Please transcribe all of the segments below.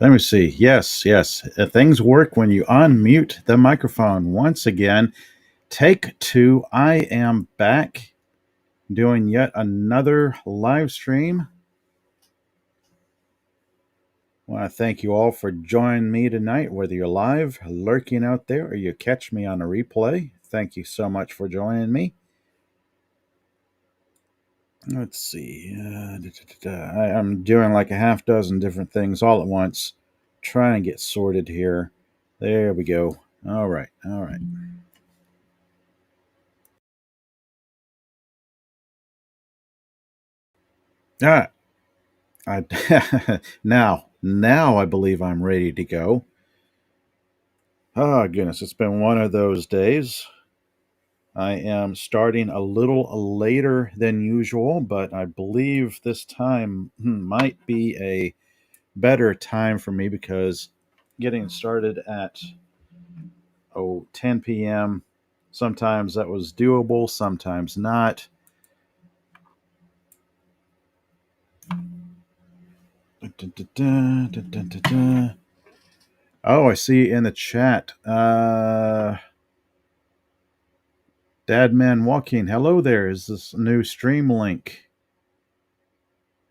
Let me see. Yes, yes. Things work when you unmute the microphone. Once again, take two. I am back doing yet another live stream. I want to thank you all for joining me tonight, whether you're live, lurking out there, or you catch me on a replay. Thank you so much for joining me. Let's see. I'm doing like a half dozen different things all at once, trying to get sorted here. There we go. All right. All right. Ah, now I believe I'm ready to go. Oh goodness, it's been one of those days. I am starting a little later than usual, but I believe this time might be a better time for me because getting started at 10 p.m. Sometimes that was doable, sometimes not. Oh, I see in the chat. Dadman Walking. Hello there. Is this a new stream link?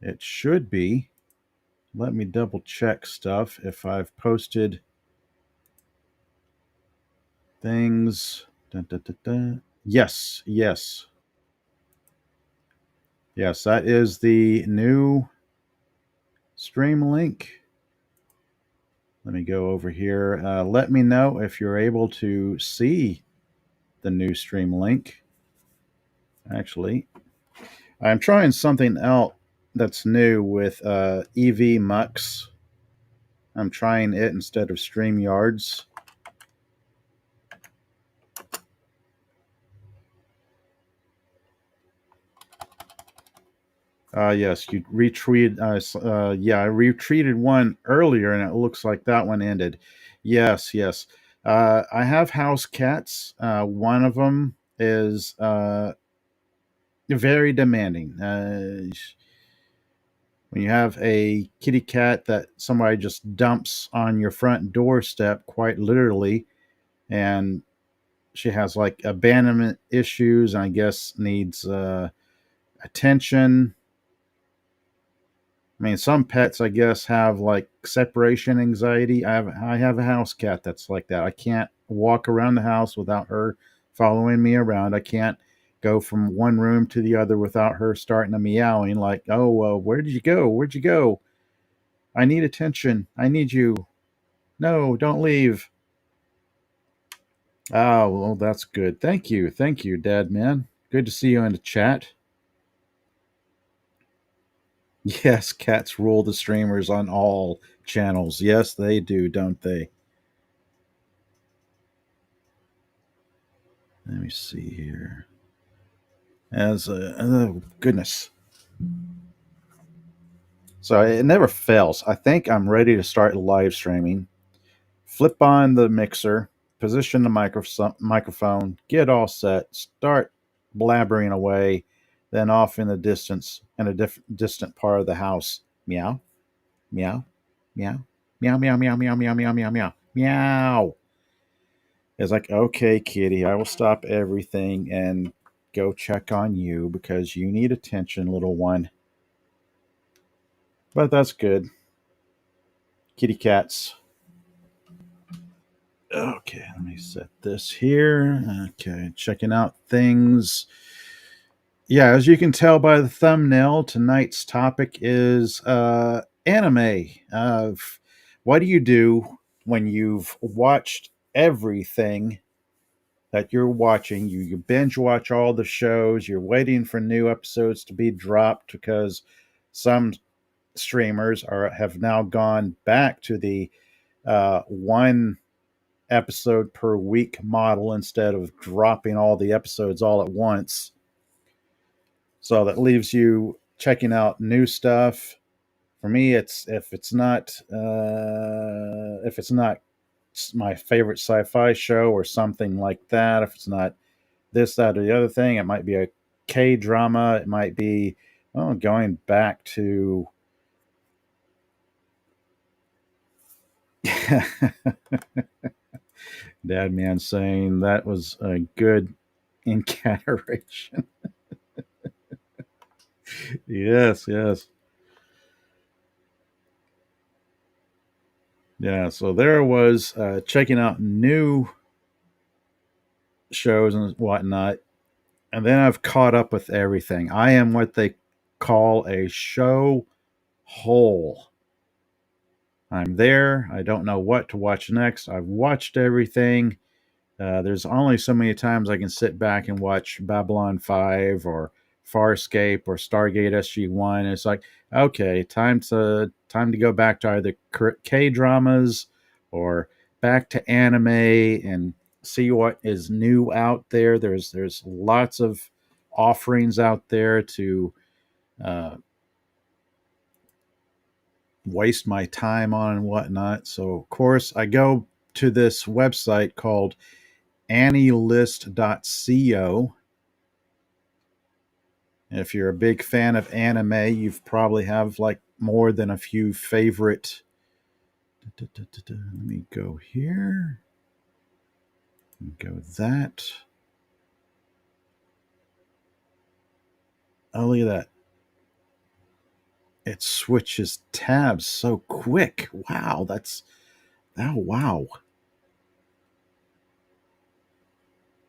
It should be. Let me double check stuff if I've posted things. Dun, dun, dun, dun. Yes, yes. Yes, that is the new stream link. Let me go over here. Let me know if you're able to see the new stream link. Actually, I'm trying something out that's new with EV Mux. I'm trying it instead of StreamYards. Yes, you retweeted. Yeah, I retweeted one earlier, and it looks like that one ended. Yes, yes. I have house cats. One of them is very demanding. When you have a kitty cat that somebody just dumps on your front doorstep, quite literally, and she has like abandonment issues, and I guess needs attention. I mean, some pets, I guess, have like separation anxiety. I have a house cat that's like that. I can't walk around the house without her following me around. I can't go from one room to the other without her starting to meowing like, "Oh, where did you go? Where'd you go? I need attention. I need you. No, don't leave." Oh, well, that's good. Thank you, Dad, man. Good to see you in the chat. Yes, cats rule the streamers on all channels. Yes, they do, don't they? Let me see here. As oh goodness, so it never fails. I think I'm ready to start live streaming. Flip on the mixer, position the microphone, get all set, start blabbering away. Then off in the distance, in a distant part of the house, meow, meow, meow, meow, meow, meow, meow, meow, meow, meow, meow, meow. It's like, okay, kitty, I will stop everything and go check on you because you need attention, little one. But that's good. Kitty cats. Okay, let me set this here. Okay, checking out things. Yeah, as you can tell by the thumbnail, tonight's topic is anime. What do you do when you've watched everything that you're watching? You binge watch all the shows, you're waiting for new episodes to be dropped because some streamers have now gone back to the one episode per week model instead of dropping all the episodes all at once. So that leaves you checking out new stuff. For me, it's if it's not my favorite sci-fi show or something like that. If it's not this, that, or the other thing, it might be a K drama. It might be going back to Dad man saying that was a good incantation. Yes, yes. Yeah, so there was checking out new shows and whatnot, and then I've caught up with everything. I am what they call a show hole. I'm there. I don't know what to watch next. I've watched everything. There's only so many times I can sit back and watch Babylon 5 or Farscape or Stargate SG-1. It's like, okay, time to go back to either K dramas or back to anime and see what is new out there. There's lots of offerings out there to uh, waste my time on and whatnot. So of course I go to this website called annilist.co. If you're a big fan of anime, you've probably have like more than a few favorite. Let me go here. Go with that. Oh, look at that. It switches tabs so quick. Wow, that's oh wow.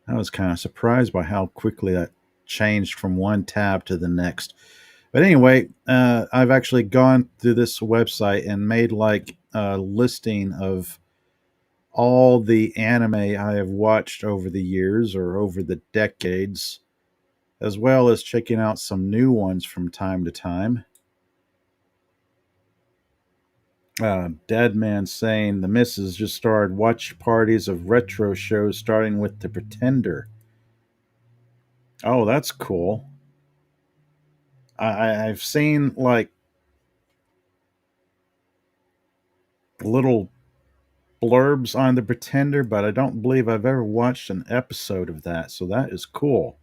I was kind of surprised by how quickly that changed from one tab to the next. But anyway, I've actually gone through this website and made like a listing of all the anime I have watched over the years or over the decades, as well as checking out some new ones from time to time. Dead Man saying the missus just started watch parties of retro shows starting with The Pretender. Oh, that's cool. I've seen like little blurbs on The Pretender, but I don't believe I've ever watched an episode of that. So that is cool.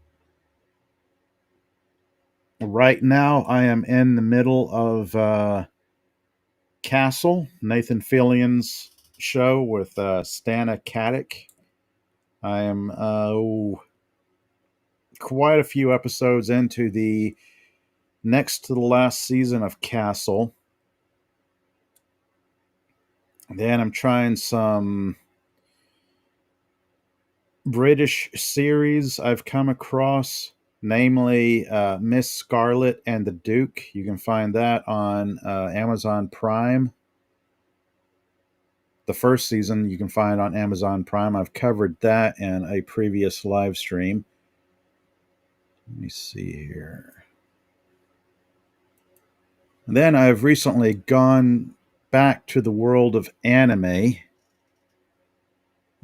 Right now, I am in the middle of Castle, Nathan Fillion's show with Stana Katic. I am quite a few episodes into the next to the last season of Castle. Then I'm trying some British series I've come across, namely Miss Scarlet and the Duke. You can find that on Amazon Prime. The first season you can find on Amazon Prime. I've covered that in a previous live stream. Let me see here. And then I've recently gone back to the world of anime.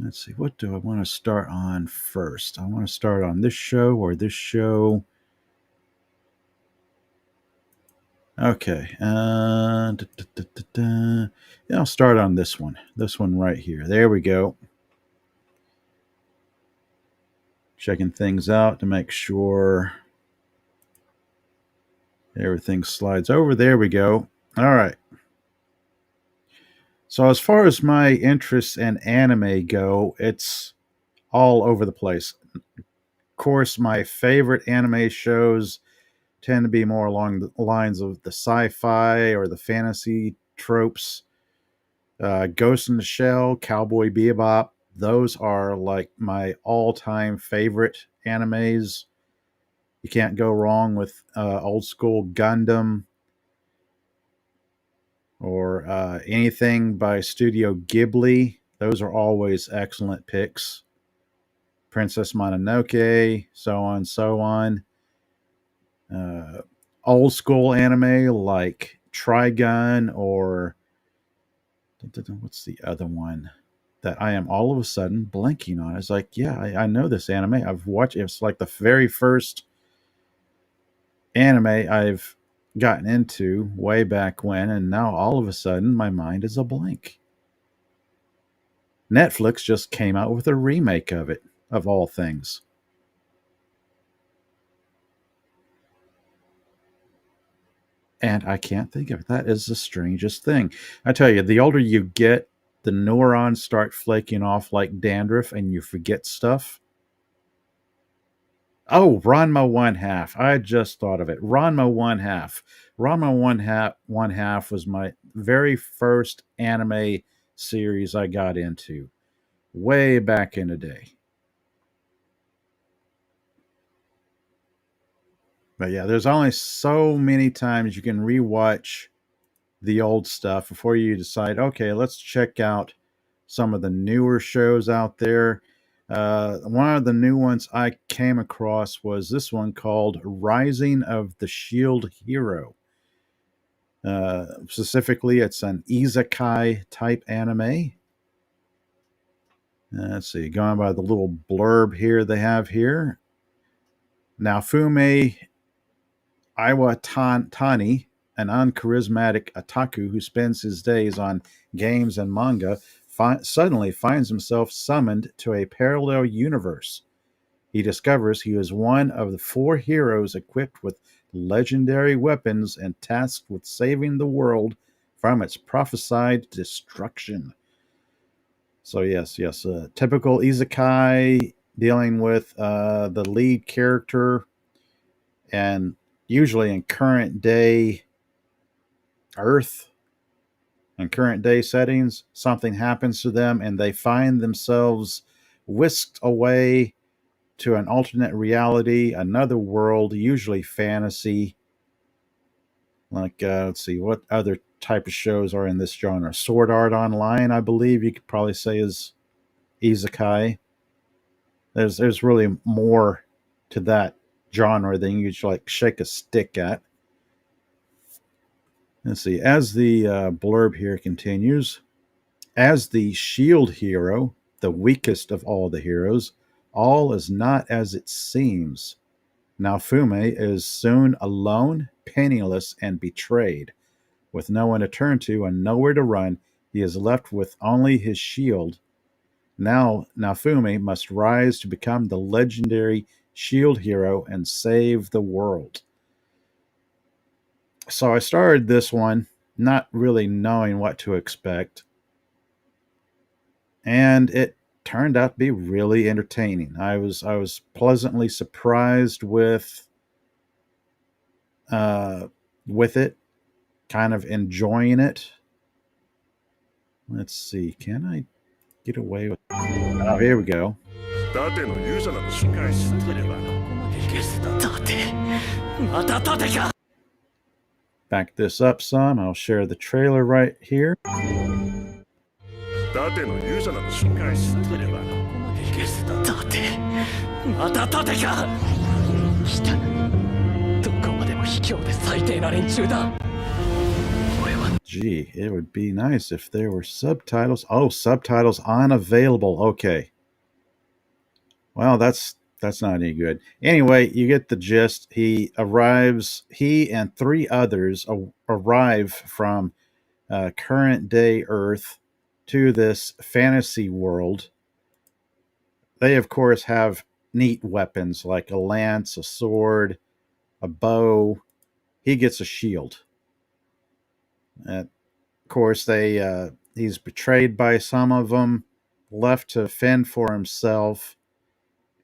Let's see, what do I want to start on first? I want to start on this show or this show. Okay. Yeah, I'll start on this one. This one right here. There we go. Checking things out to make sure everything slides over. There we go. All right. So, as far as my interests in anime go, it's all over the place. Of course, my favorite anime shows tend to be more along the lines of the sci-fi or the fantasy tropes. Ghost in the Shell, Cowboy Bebop, those are like my all-time favorite animes. You can't go wrong with old school Gundam or anything by Studio Ghibli. Those are always excellent picks. Princess Mononoke, so on, so on. Uh, Old school anime like Trigun or what's the other one that I am all of a sudden blanking on? It's like, yeah, I know this anime. I've watched. It's like the very first anime I've gotten into way back when, and now all of a sudden my mind is a blank. Netflix just came out with a remake of it, of all things. And I can't think of it. That is the strangest thing. I tell you, the older you get, the neurons start flaking off like dandruff and you forget stuff. Oh, Ranma One Half. I just thought of it. Ranma One Half. Ranma One Half was my very first anime series I got into way back in the day. But yeah, there's only so many times you can rewatch the old stuff before you decide, okay, let's check out some of the newer shows out there. One of the new ones I came across was this one called Rising of the Shield Hero. Specifically, it's an isekai type anime. Let's see, going by the little blurb here they have here. Now, Fume Iwatani, an uncharismatic otaku who spends his days on games and manga, suddenly finds himself summoned to a parallel universe. He discovers he is one of the four heroes equipped with legendary weapons and tasked with saving the world from its prophesied destruction. So yes, typical isekai dealing with the lead character, and usually in current day Earth and current day settings, something happens to them and they find themselves whisked away to an alternate reality, another world, usually fantasy. Like, let's see, what other type of shows are in this genre? Sword Art Online, I believe you could probably say is isekai. There's really more to that genre than you should like shake a stick at. Let's see. As the blurb here continues, as the shield hero, the weakest of all the heroes, all is not as it seems. Naofumi is soon alone, penniless, and betrayed. With no one to turn to and nowhere to run, he is left with only his shield. Now, Naofumi must rise to become the legendary shield hero and save the world. So I started this one not really knowing what to expect, and it turned out to be really entertaining. I was pleasantly surprised with it, kind of enjoying it. Let's see, can I get away with? Oh, here we go. Back this up some. I'll share the trailer right here. Gee, it would be nice if there were subtitles. Oh, subtitles unavailable. Okay. Well, that's not any good. Anyway, you get the gist. He and three others arrive from current day Earth to this fantasy world. They, of course, have neat weapons like a lance, a sword, a bow. He gets a shield. Of course, he's betrayed by some of them, left to fend for himself,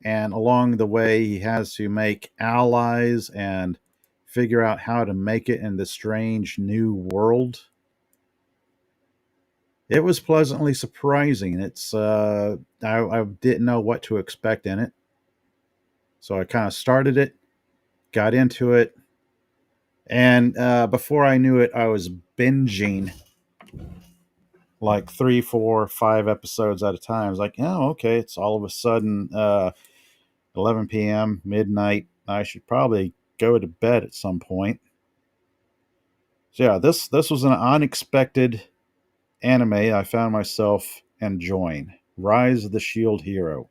and along the way, he has to make allies and figure out how to make it in the strange new world. It was pleasantly surprising. I didn't know what to expect in it, so I kind of started it, got into it, and before I knew it, I was binging like 3, 4, 5 episodes at a time. I was like, oh, okay, it's all of a sudden 11 p.m., midnight. I should probably go to bed at some point. So yeah, this was an unexpected anime I found myself enjoying. Rise of the Shield Hero.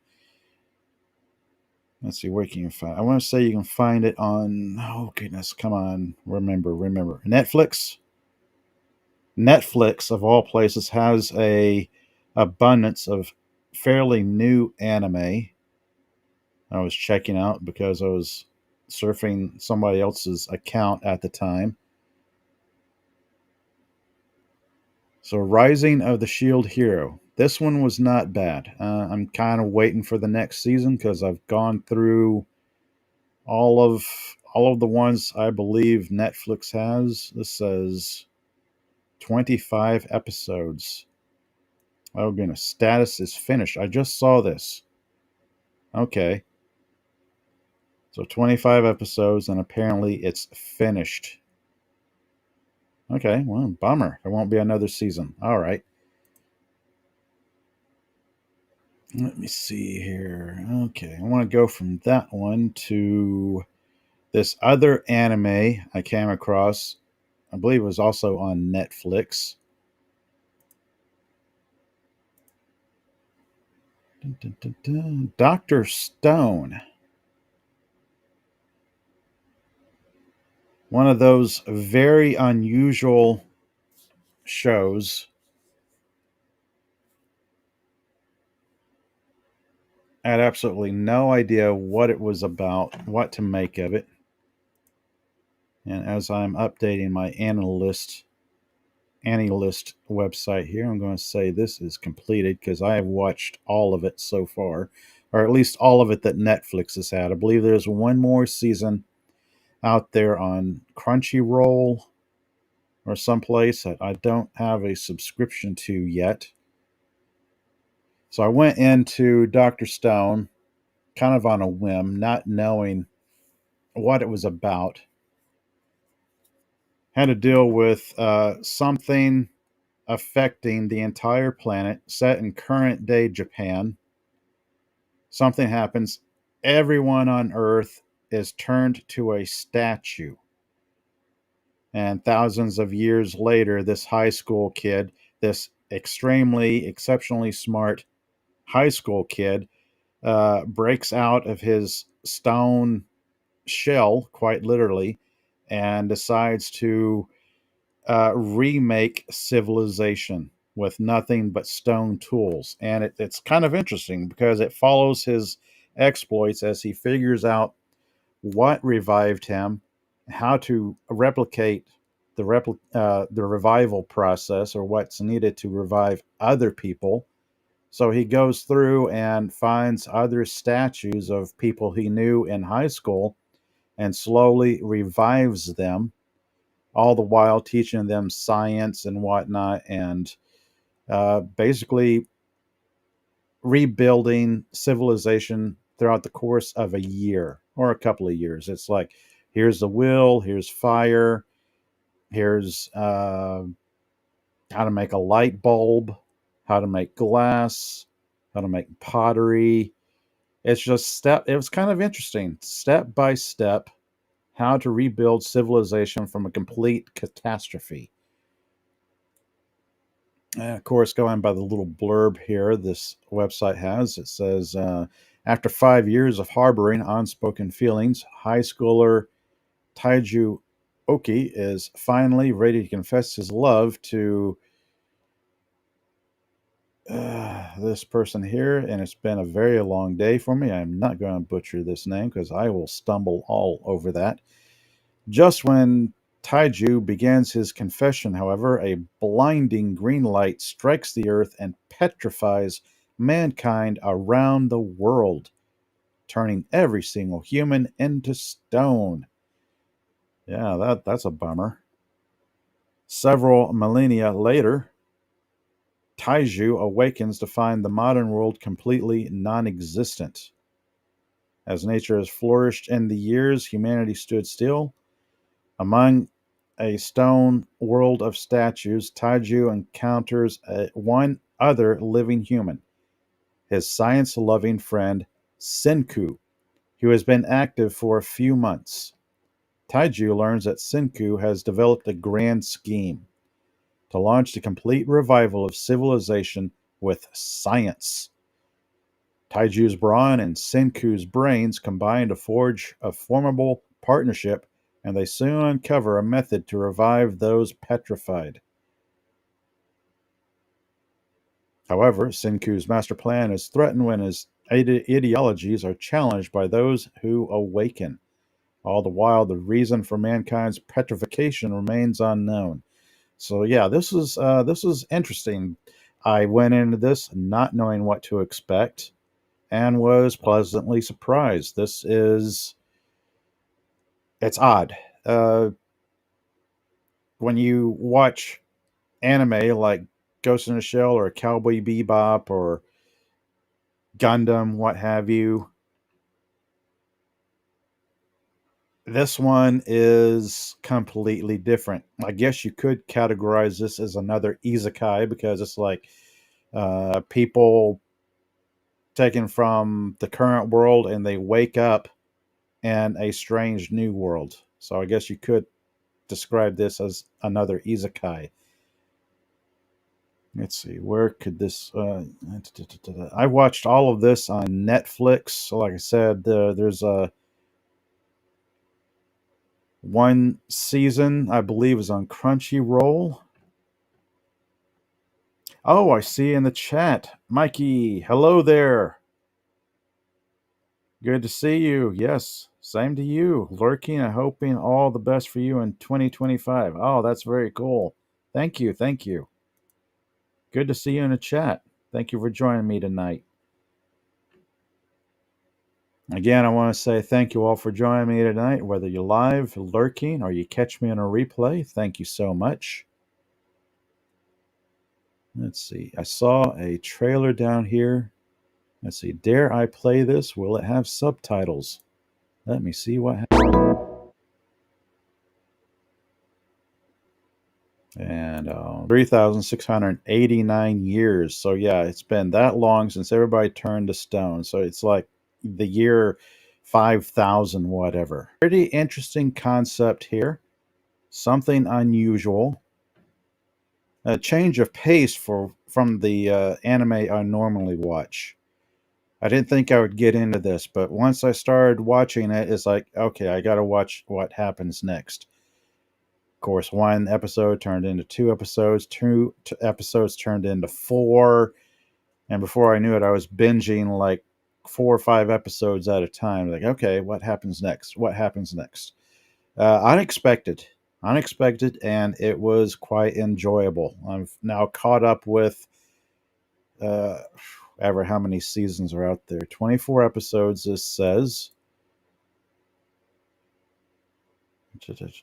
Let's see, where can you find? I want to say you can find it on. Oh goodness, come on, remember. Netflix. Netflix of all places has a abundance of fairly new anime. I was checking out because I was surfing somebody else's account at the time. So, Rising of the Shield Hero. This one was not bad. I'm kind of waiting for the next season because I've gone through all of all of the ones I believe Netflix has. This says 25 episodes. Oh goodness, status is finished. I just saw this. Okay. So 25 episodes and apparently it's finished. Okay, well, bummer. There won't be another season. All right. Let me see here. Okay, I want to go from that one to this other anime I came across. I believe it was also on Netflix. Dun, dun, dun, dun. Dr. Stone. One of those very unusual shows. I had absolutely no idea what it was about, what to make of it. And as I'm updating my AniList website here, I'm going to say this is completed because I have watched all of it so far, or at least all of it that Netflix has had. I believe there's one more season out there on Crunchyroll or someplace that I don't have a subscription to yet. So I went into Dr. Stone kind of on a whim, not knowing what it was about. Had to deal with something affecting the entire planet, set in current day Japan. Something happens, everyone on Earth is turned to a statue. And thousands of years later, this high school kid, this extremely, exceptionally smart high school kid, breaks out of his stone shell, quite literally, and decides to remake civilization with nothing but stone tools. And it's kind of interesting because it follows his exploits as he figures out what revived him, how to replicate the revival process or what's needed to revive other people. So he goes through and finds other statues of people he knew in high school and slowly revives them, all the while teaching them science and whatnot, and basically rebuilding civilization throughout the course of a year or a couple of years. It's like, here's the will, here's fire, here's how to make a light bulb, how to make glass, how to make pottery. It's just it was kind of interesting, step by step, how to rebuild civilization from a complete catastrophe. And of course, going by the little blurb here, this website has, it says, after 5 years of harboring unspoken feelings, high schooler Taiju Oki is finally ready to confess his love to this person here, and it's been a very long day for me. I'm not going to butcher this name because I will stumble all over that. Just when Taiju begins his confession, however, a blinding green light strikes the earth and petrifies mankind around the world, turning every single human into stone. Yeah, that's a bummer. Several millennia later, Taiju awakens to find the modern world completely non existent. As nature has flourished in the years humanity stood still, among a stone world of statues, Taiju encounters one other living human, his science loving friend Senku, who has been active for a few months. Taiju learns that Senku has developed a grand scheme to launch the complete revival of civilization with science. Taiju's brawn and Senku's brains combine to forge a formidable partnership, and they soon uncover a method to revive those petrified. However, Senku's master plan is threatened when his ideologies are challenged by those who awaken. All the while, the reason for mankind's petrification remains unknown. So yeah, this is interesting. I went into this not knowing what to expect and was pleasantly surprised. It's odd. Uh, when you watch anime like Ghost in the Shell or Cowboy Bebop or Gundam, what have you, this one is completely different. I guess you could categorize this as another isekai because it's like people taken from the current world and they wake up in a strange new world. So I guess you could describe this as another isekai. Let's see, where could this? I watched all of this on Netflix. So like I said, there's a one season I believe is on Crunchyroll. Oh, I see in the chat, Mikey. Hello there. Good to see you. Yes, same to you. Lurking and hoping all the best for you in 2025. Oh, that's very cool. Thank you. Thank you. Good to see you in the chat. Thank you for joining me tonight. Again, I want to say thank you all for joining me tonight, whether you're live, lurking, or you catch me on a replay. Thank you so much. Let's see. I saw a trailer down here. Let's see. Dare I play this? Will it have subtitles? Let me see what happens. And 3,689 years. So, yeah, it's been that long since everybody turned to stone. So, it's like the year 5,000, whatever. Pretty interesting concept here. Something unusual. A change of pace from the anime I normally watch. I didn't think I would get into this, but once I started watching it, it's like, okay, I got to watch what happens next. Of course, one episode turned into two episodes, two episodes turned into four, and before I knew it, I was binging like 4 or 5 episodes at a time. Like, okay, what happens next? What happens next? Unexpected, and it was quite enjoyable. I'm now caught up with uh, ever how many seasons are out there? 24 episodes. This says.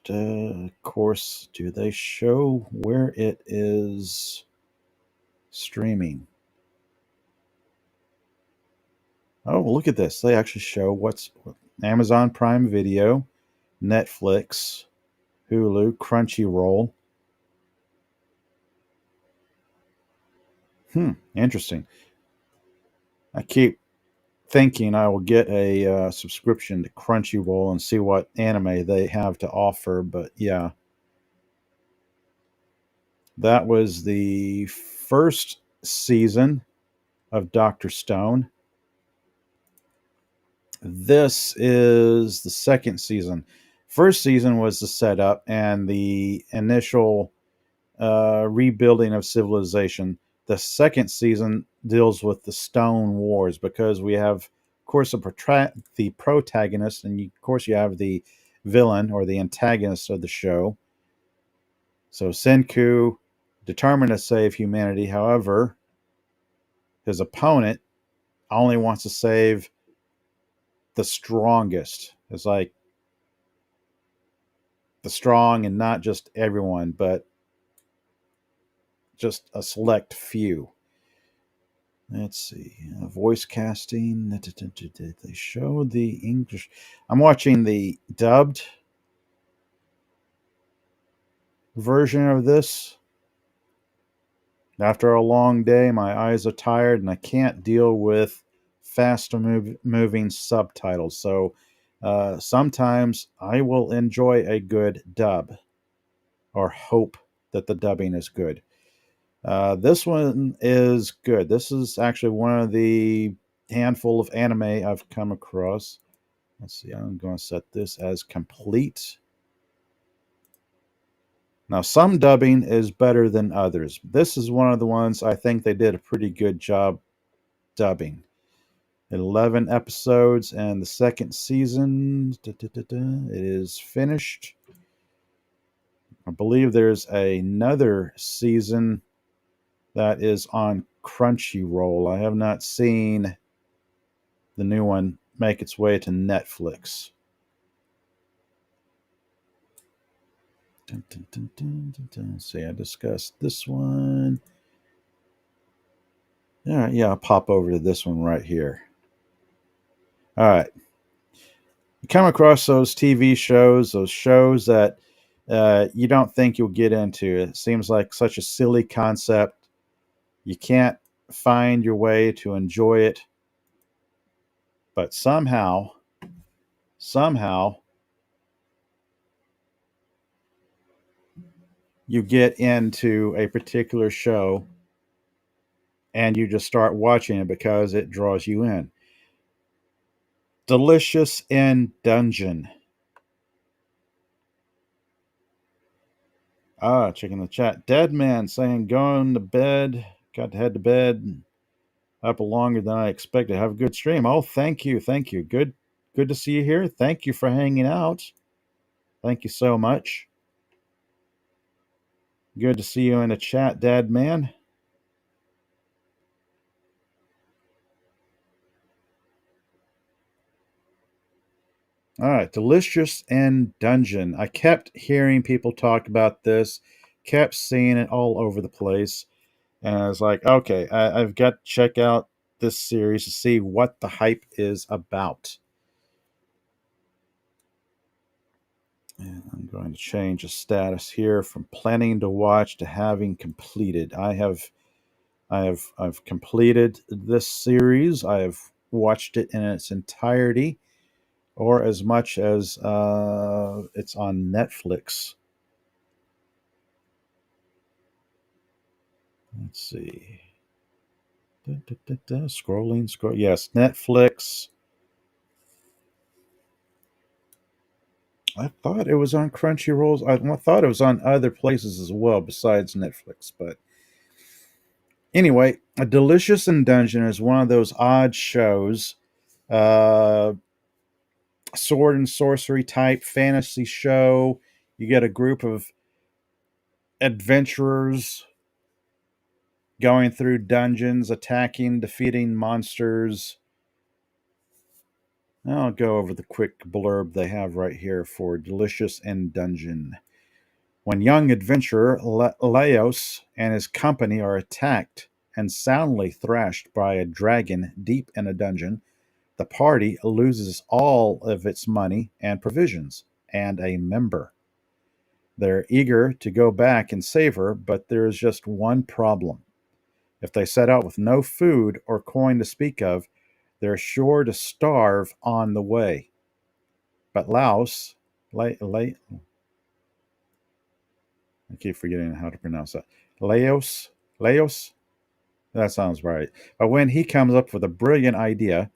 Of course, do they show where it is streaming? Oh, look at this. They actually show what's Amazon Prime Video, Netflix, Hulu, Crunchyroll. Interesting. I keep thinking I will get a subscription to Crunchyroll and see what anime they have to offer. But yeah, that was the first season of Dr. Stone. This is the second season. First season was the setup and the initial rebuilding of civilization. The second season deals with the Stone Wars because we have, of course, the protagonist, and of course, you have the villain or the antagonist of the show. So Senku, determined to save humanity. However, his opponent only wants to save the strongest. It's like the strong and not just everyone, but just a select few. Let's see. Voice casting. Did they show the English? I'm watching the dubbed version of this. After a long day, my eyes are tired and I can't deal with moving subtitles. So sometimes I will enjoy a good dub or hope that the dubbing is good. This one is good. This is actually one of the handful of anime I've come across. Let's see, I'm going to set this as complete. Now, some dubbing is better than others. This is one of the ones I think they did a pretty good job dubbing. 11 episodes, and the second season, it is finished. I believe there's another season that is on Crunchyroll. I have not seen the new one make its way to Netflix. Dun, dun, dun, dun, dun, dun. See, I discussed this one. All right, yeah, I'll pop over to this one right here. All right. You come across those TV shows, those shows that you don't think you'll get into. It seems like such a silly concept. You can't find your way to enjoy it, but somehow, you get into a particular show and you just start watching it because it draws you in. Delicious in Dungeon. Checking the chat. Dead Man saying, going to bed. Got to head to bed. Up longer than I expected. Have a good stream. Oh, thank you. Thank you. Good to see you here. Thank you for hanging out. Thank you so much. Good to see you in the chat, Dad Man. All right, Delicious and Dungeon. I kept hearing people talk about this, kept seeing it all over the place. And I was like, okay, I've got to check out this series to see what the hype is about. And I'm going to change the status here from planning to watch to having completed. I've completed this series. I have watched it in its entirety, or as much as it's on Netflix. Let's see. Scrolling. Yes, Netflix. I thought it was on Crunchyroll. I thought it was on other places as well besides Netflix. But anyway, A Delicious in Dungeon is one of those odd shows. Uh, Sword and sorcery type fantasy show. You get a group of adventurers going through dungeons, attacking, defeating monsters. I'll go over the quick blurb they have right here for Delicious in Dungeon. When young adventurer Laos and his company are attacked and soundly thrashed by a dragon deep in a dungeon, the party loses all of its money and provisions and a member. They're eager to go back and save her, but there is just one problem. If they set out with no food or coin to speak of, they're sure to starve on the way. But Laos, I keep forgetting how to pronounce that. Laos, that sounds right. But when he comes up with a brilliant idea,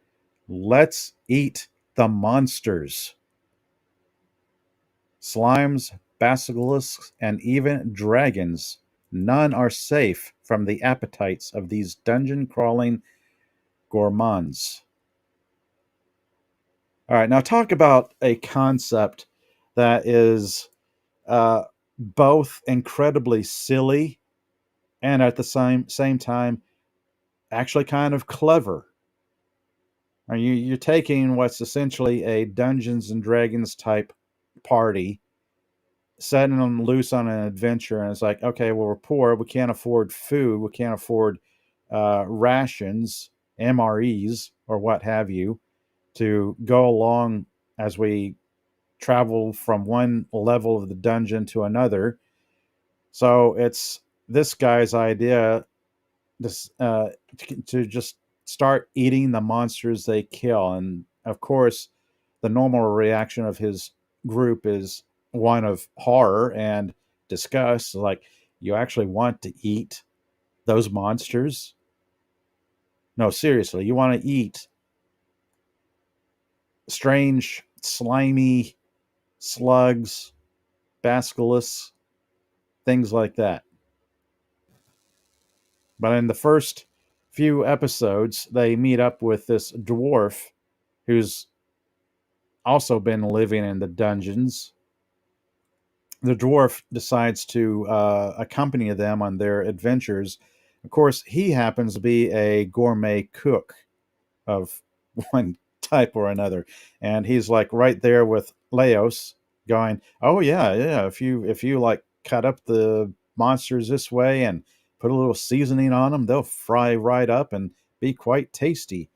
let's eat the monsters. Slimes, basilisks, and even dragons. None are safe from the appetites of these dungeon crawling gourmands. All right, now talk about a concept that is both incredibly silly and at the same time actually kind of clever. You're taking what's essentially a Dungeons and Dragons type party, setting them loose on an adventure, and it's like, okay, well, we're poor, we can't afford food, we can't afford rations, MREs, or what have you, to go along as we travel from one level of the dungeon to another. So it's this guy's idea this to just start eating the monsters they kill, and of course, the normal reaction of his group is one of horror and disgust. Like, you actually want to eat those monsters? No, seriously, you want to eat strange, slimy slugs, basilisks, things like that. But in the first few episodes, they meet up with this dwarf who's also been living in the dungeons. the dwarf decides to accompany them on their adventures. Of course, he happens to be a gourmet cook of one type or another, and he's like right there with Leos, going, "Oh yeah, yeah. If you like cut up the monsters this way and put a little seasoning on them, they'll fry right up and be quite tasty."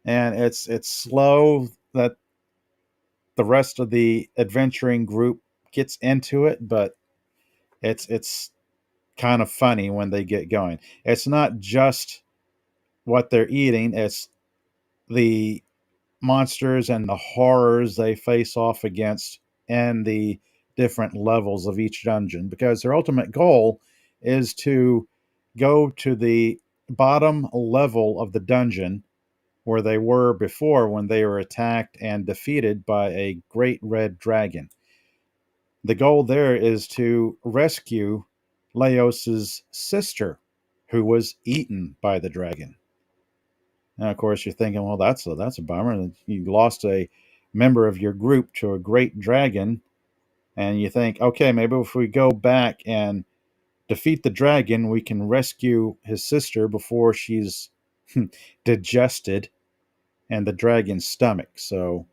And it's slow that the rest of the adventuring group gets into it, but it's kind of funny when they get going. It's not just what they're eating, it's the monsters and the horrors they face off against and the different levels of each dungeon, because their ultimate goal is to go to the bottom level of the dungeon where they were before when they were attacked and defeated by a great red dragon. The goal there is to rescue Laos's sister, who was eaten by the dragon. And of course, you're thinking, well, that's a bummer. You lost a member of your group to a great dragon, and you think, okay, maybe if we go back and defeat the dragon, we can rescue his sister before she's digested in the dragon's stomach. So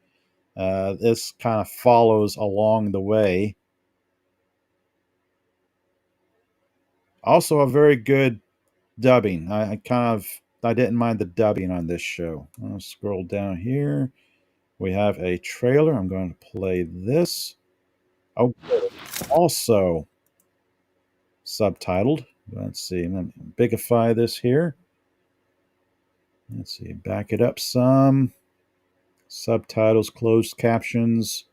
this kind of follows along the way. Also, a very good dubbing. I didn't mind the dubbing on this show. I'll scroll down here. We have a trailer. I'm going to play this. Oh, also subtitled. Let's see. Let me bigify this here. Let's see. Back it up some. Subtitles, closed captions.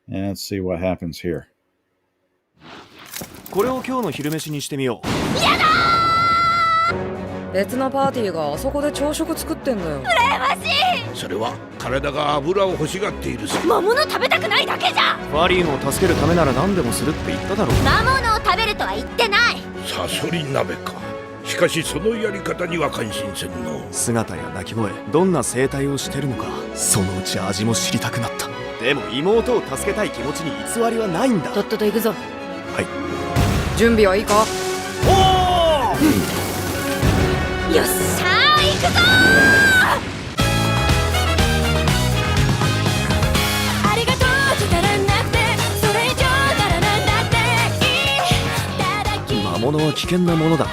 And let's see what happens here. これを今日の昼飯にしてみよう。やだー！別のパーティーがあそこで朝食作ってんだよ。羨ましい。それは体が油を欲しがっているさ。魔物食べたくないだけじゃ。ファリーンを助けるためなら何でもするって言っただろう。魔物を食べるとは言ってない。サソリ鍋か。しかしそのやり方には感心せんの。姿や鳴き声、どんな生態をしてるのか、そのうち味も知りたくなった。でも妹を助けたい気持ちに偽りはないんだ。とっとと行くぞ。はい。準備はいいか？おお！よっしゃー、行くぞー！ありがとうじゃ足らなくて、それ以上ならなんだっていい。魔物は危険なものだ。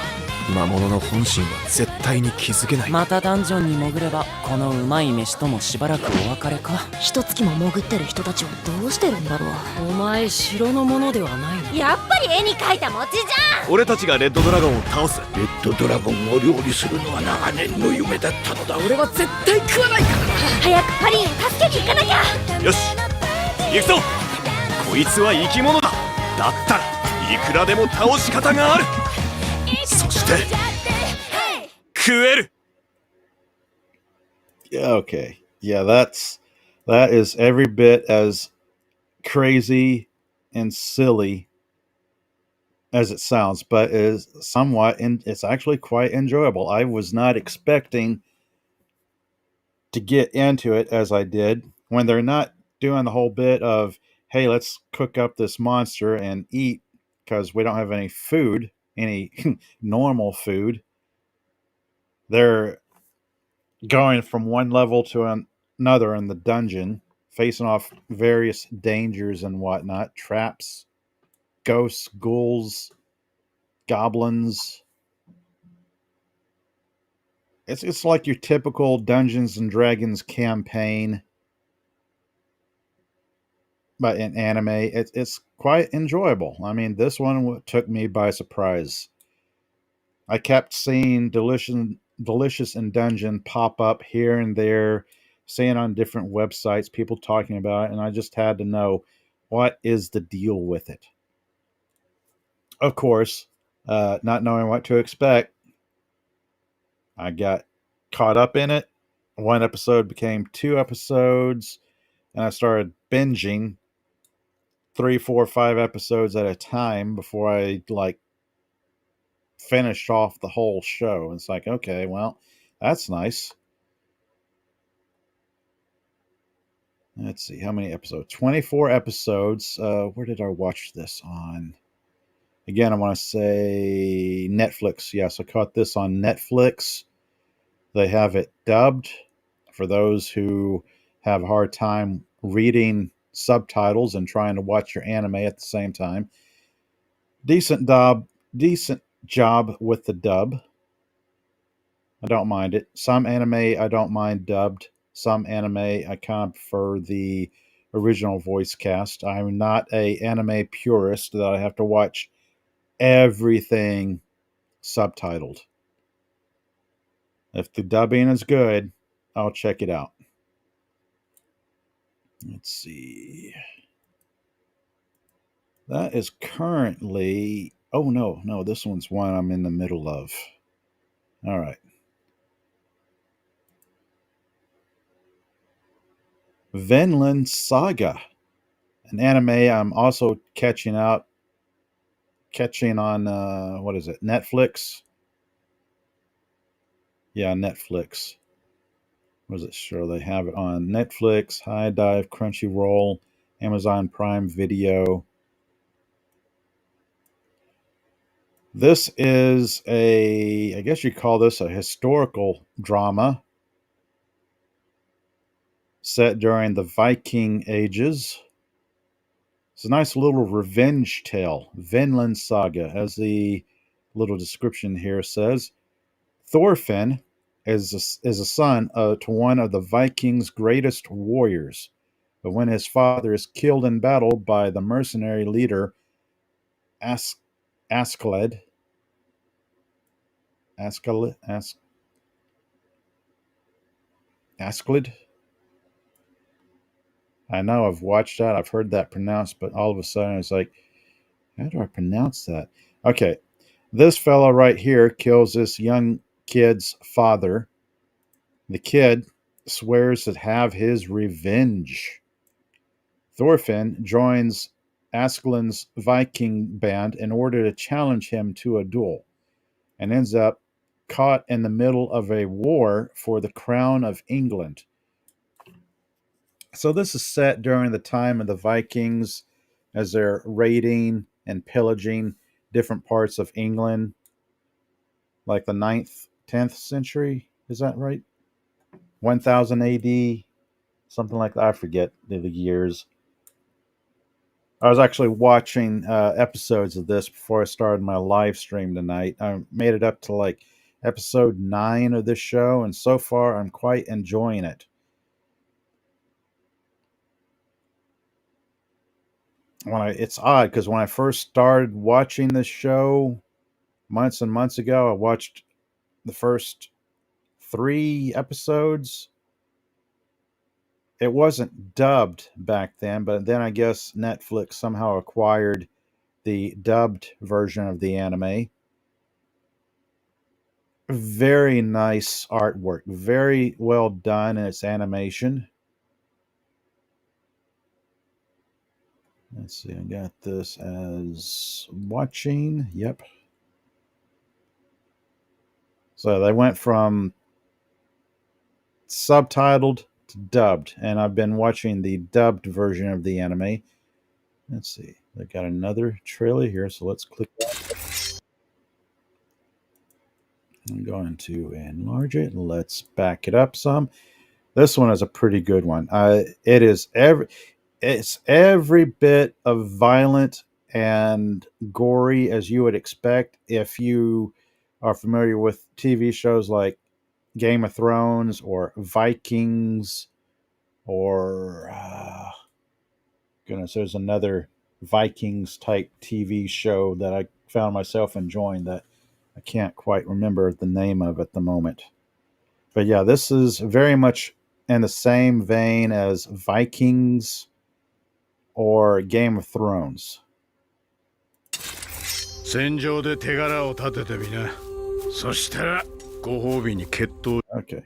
魔物の本心は絶対に気づけない。またダンジョンに潜ればこのうまい飯ともしばらくお別れか。一月も潜ってる人たちはどうしてるんだろう。お前城のものではないの？やっぱり絵に描いた餅じゃん。俺たちがレッドドラゴンを倒す。レッドドラゴンを料理するのは長年の夢だったのだ。俺は絶対食わないからな。早くパリンを助けに行かなきゃ。よし行くぞ。こいつは生き物だ。だったらいくらでも倒し方がある。そして食える。 Okay. Yeah, that is every bit as crazy and silly as it sounds, but is somewhat it's actually quite enjoyable. I was not expecting to get into it as I did when they're not doing the whole bit of, hey, let's cook up this monster and eat because we don't have any food, any normal food. They're going from one level to another in the dungeon, facing off various dangers and whatnot, traps, ghosts, ghouls, goblins. It's like your typical Dungeons and Dragons campaign, but in anime. It's quite enjoyable. I mean, this one took me by surprise. I kept seeing Delicious in Dungeon pop up here and there, seeing on different websites, people talking about it, and I just had to know, what is the deal with it? Of course, not knowing what to expect, I got caught up in it. One episode became 2 episodes, and I started binging 3, 4, 5 episodes at a time before I finished off the whole show. It's like, okay, well, that's nice. Let's see, how many episodes? 24 episodes. Where did I watch this on? Again, I want to say Netflix. Yes, I caught this on Netflix. They have it dubbed for those who have a hard time reading subtitles and trying to watch your anime at the same time. Decent job with the dub. I don't mind it. Some anime I don't mind dubbed. Some anime I kind of prefer the original voice cast. I'm not a anime purist that I have to watch everything subtitled. If the dubbing is good, I'll check it out. Let's see. That is currently. Oh, no. This one's one I'm in the middle of. All right. Vinland Saga, an anime I'm also catching on, what is it, Netflix? Yeah, Netflix. What does it show? They have it on Netflix, High Dive, Crunchyroll, Amazon Prime Video. This is I guess you call this a historical drama set during the Viking Ages. It's a nice little revenge tale, Vinland Saga, as the little description here says. Thorfinn is a son to one of the Vikings' greatest warriors. But when his father is killed in battle by the mercenary leader Askeladd, I know I've watched that, I've heard that pronounced, but all of a sudden it's like, how do I pronounce that? Okay, this fellow right here kills this young kid's father. The kid swears to have his revenge. Thorfinn joins Askelad's Viking band in order to challenge him to a duel, and ends up caught in the middle of a war for the crown of England. So this is set during the time of the Vikings as they're raiding and pillaging different parts of England, like the 9th, 10th century. Is that right? 1000 AD, something like that. I forget the years. I was actually watching episodes of this before I started my live stream tonight. I made it up to like episode 9 of this show, and so far I'm quite enjoying it. It's odd because when I first started watching this show months and months ago, I watched the first 3 episodes. It wasn't dubbed back then, but then I guess Netflix somehow acquired the dubbed version of the anime. Very nice artwork, very well done in its animation. Let's see, I got this as watching. Yep. So they went from subtitled to dubbed, and I've been watching the dubbed version of the anime. Let's see, they got another trailer here, so let's click that. I'm going to enlarge it. Let's back it up some. This one is a pretty good one. It's every bit of violent and gory as you would expect if you are familiar with TV shows like Game of Thrones or Vikings or goodness, there's another Vikings type TV show that I found myself enjoying that I can't quite remember the name of at the moment. But yeah, this is very much in the same vein as Vikings or Game of Thrones. 戦場で手柄を立ててみな。そしたらご褒美に決闘。 Okay.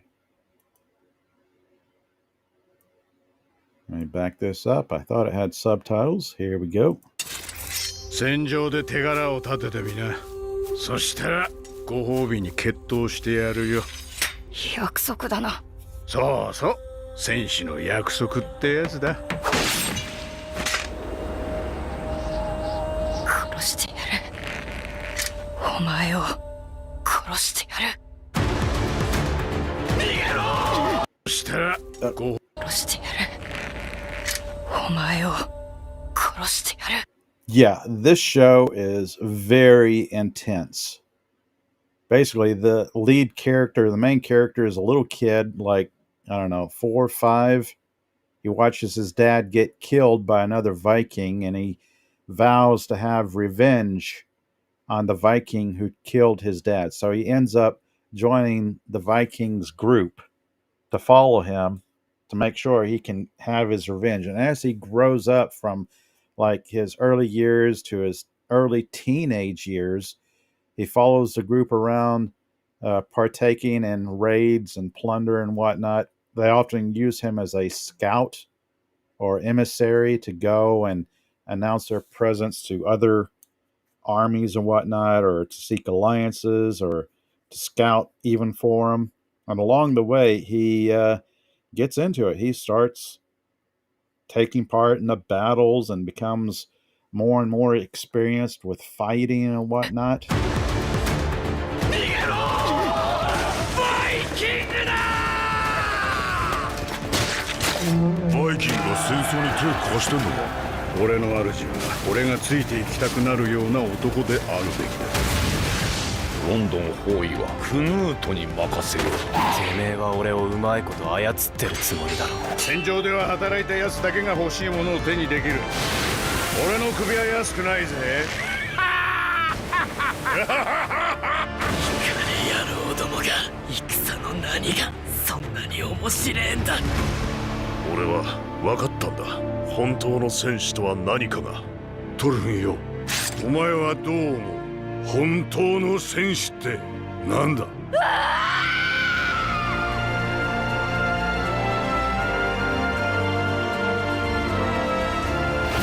Let me back this up. I thought it had subtitles. Here we go. 戦場で手柄を立ててみな。そしたらご褒美に決闘してやるよ。約束だな。そうそう。戦士の約束ってやつだ。殺してやる。お前を殺してやる。そしたらご殺してやる。お前を殺してやる。Yeah, this show is very intense. Basically, the lead character, the main character, is a little kid, like, I don't know, 4 or 5. He watches his dad get killed by another Viking, and he vows to have revenge on the Viking who killed his dad. So he ends up joining the Vikings group to follow him to make sure he can have his revenge. And as he grows up from like his early years to his early teenage years, he follows the group around, partaking in raids and plunder and whatnot. They often use him as a scout or emissary to go and announce their presence to other armies and whatnot, or to seek alliances, or to scout even for them. And along the way, he gets into it. He starts taking part in the battles and becomes more and more experienced with fighting and whatnot. バイキングが戦争に手を貸してんのか。俺の主は俺がついていきたくなるような男であるべきだ。ロンドン包囲はクヌートに任せよう。てめえは俺をうまいこと操ってるつもりだろ。戦場では働いた奴だけが欲しいものを手にできる。俺の首は安くないぜ。野郎どもが戦の何がそんなに面白えんだ。俺は分かったんだ。本当の戦士とは何かが。トルフンよ、お前はどう思う？本当の戦士ってなんだ？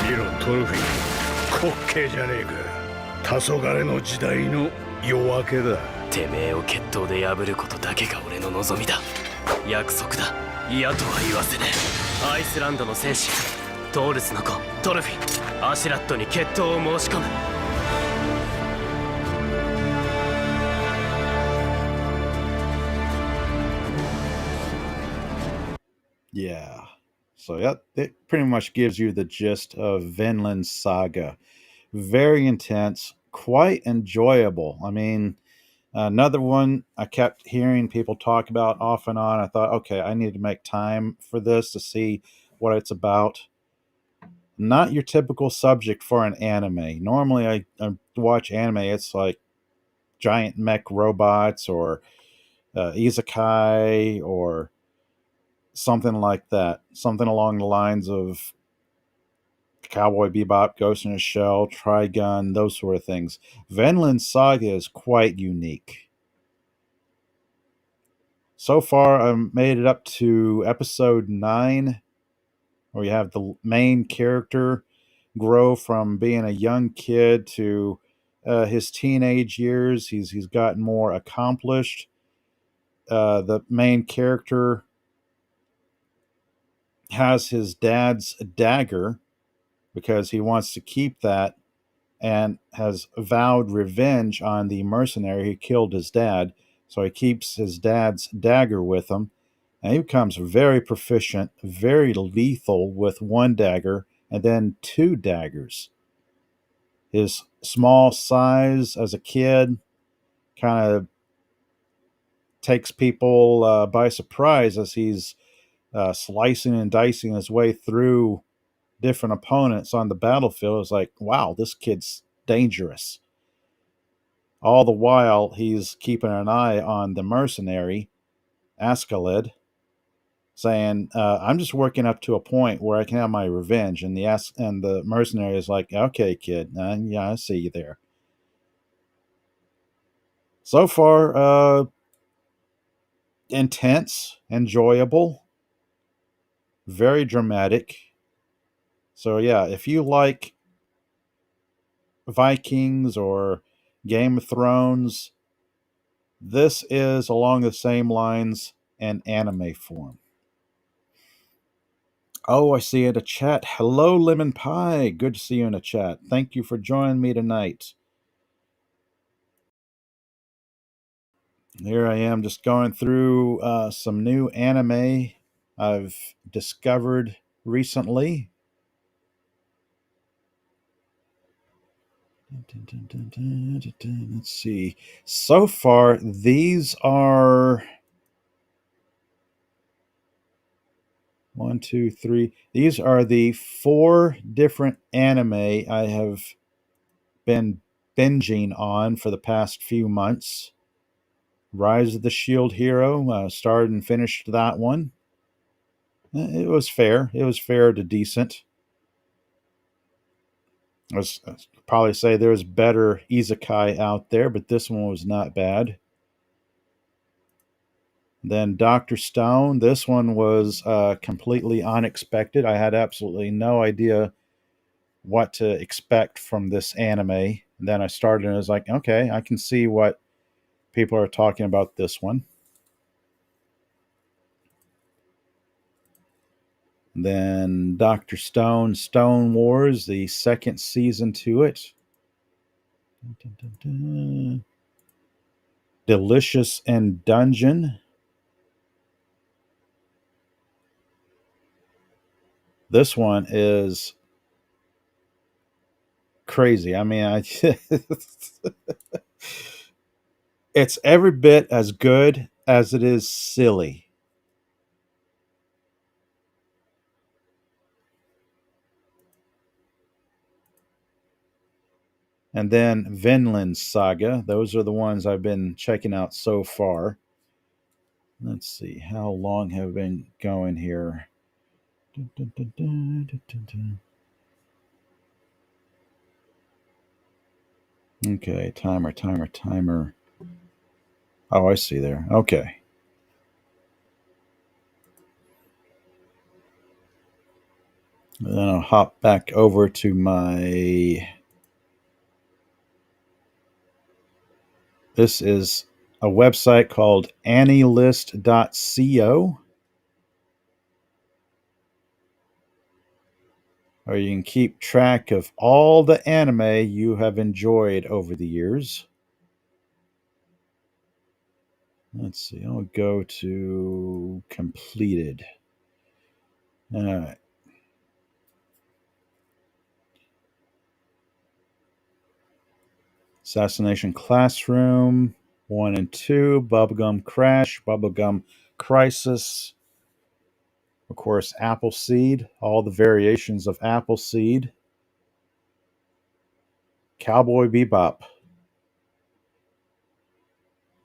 見ろトルフィン、滑稽じゃねえか。黄昏の時代の夜明けだ。てめえを決闘で破ることだけが俺の望みだ。約束だ。嫌とは言わせねえ。アイスランドの戦士トールスの子トルフィン、アシュラットに決闘を申し込む。Yeah. So that it pretty much gives you the gist of Vinland Saga. Very intense, quite enjoyable. I mean, another one I kept hearing people talk about off and on. I thought, okay, I need to make time for this to see what it's about. Not your typical subject for an anime. Normally, I watch anime, it's like giant mech robots or isekai or something like that. Something along the lines of Cowboy Bebop, Ghost in a Shell, Trigun, those sort of things. Vinland Saga is quite unique. So far, I've made it up to episode 9, where you have the main character grow from being a young kid to his teenage years. He's gotten more accomplished. The main character has his dad's dagger because he wants to keep that, and has vowed revenge on the mercenary who killed his dad. So he keeps his dad's dagger with him, and he becomes very proficient, very lethal with one dagger and then 2 daggers. His small size as a kid kind of takes people by surprise as he's slicing and dicing his way through different opponents on the battlefield. It's like, wow, this kid's dangerous. All the while, he's keeping an eye on the mercenary, Askeladd, saying, I'm just working up to a point where I can have my revenge. And the mercenary is like, okay, kid, yeah, I see you there. So far, intense, enjoyable, very dramatic. So yeah, if you like Vikings or Game of Thrones, this is along the same lines in anime form. Oh, I see in the chat. Hello, Lemon Pie. Good to see you in the chat. Thank you for joining me tonight. Here I am just going through some new anime I've discovered recently. Let's see. So far, these are 1, 2, 3. These are the 4 different anime I have been binging on for the past few months. Rise of the Shield Hero, started and finished that one. It was fair. It was fair to decent. I'd probably say there's better isekai out there, but this one was not bad. Then Dr. Stone. This one was completely unexpected. I had absolutely no idea what to expect from this anime. And then I started and I was like, okay, I can see what people are talking about this one. Then Dr. Stone, Stone Wars, the second season to it. Delicious and Dungeon. This one is crazy. I mean, it's every bit as good as it is silly. And then Vinland Saga. Those are the ones I've been checking out so far. Let's see, how long have I been going here? Okay, timer. Oh, I see there. Okay. Then I'll hop back over to my. This is a website called annilist.co, where you can keep track of all the anime you have enjoyed over the years. Let's see, I'll go to completed. All right. Assassination Classroom 1 and 2, Bubblegum Crash, Bubblegum Crisis, of course, Appleseed, all the variations of Appleseed, Cowboy Bebop.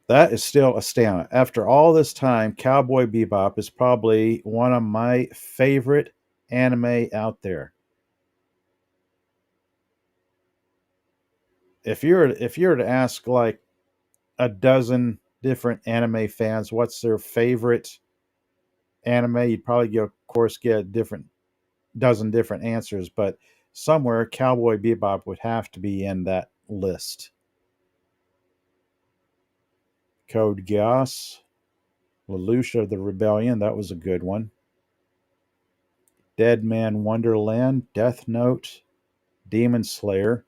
That is still astounding. After all this time, Cowboy Bebop is probably one of my favorite anime out there. If you're to ask like a dozen different anime fans what's their favorite anime, you'd probably get, of course, get a different dozen different answers, but somewhere Cowboy Bebop would have to be in that list. Code Geass, Lelouch of the Rebellion, that was a good one. Dead Man Wonderland, Death Note, Demon Slayer.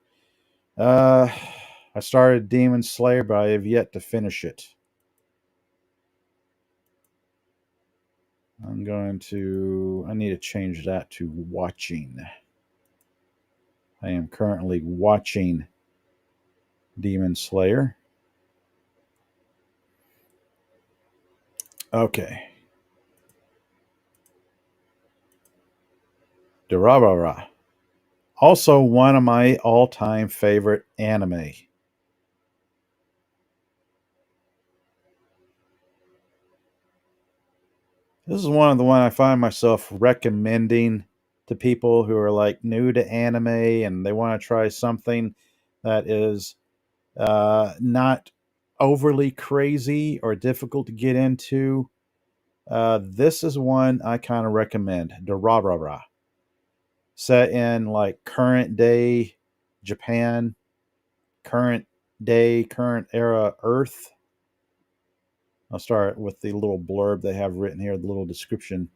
I started Demon Slayer, but I have yet to finish it. I need to change that to watching. I am currently watching Demon Slayer. Okay. Durarara. Also one of my all-time favorite anime. This is one of the one I find myself recommending to people who are like new to anime and they want to try something that is not overly crazy or difficult to get into. This is one I kind of recommend. Durarara. Set in like current day Japan, current era Earth. I'll start with the little blurb they have written here, the little description.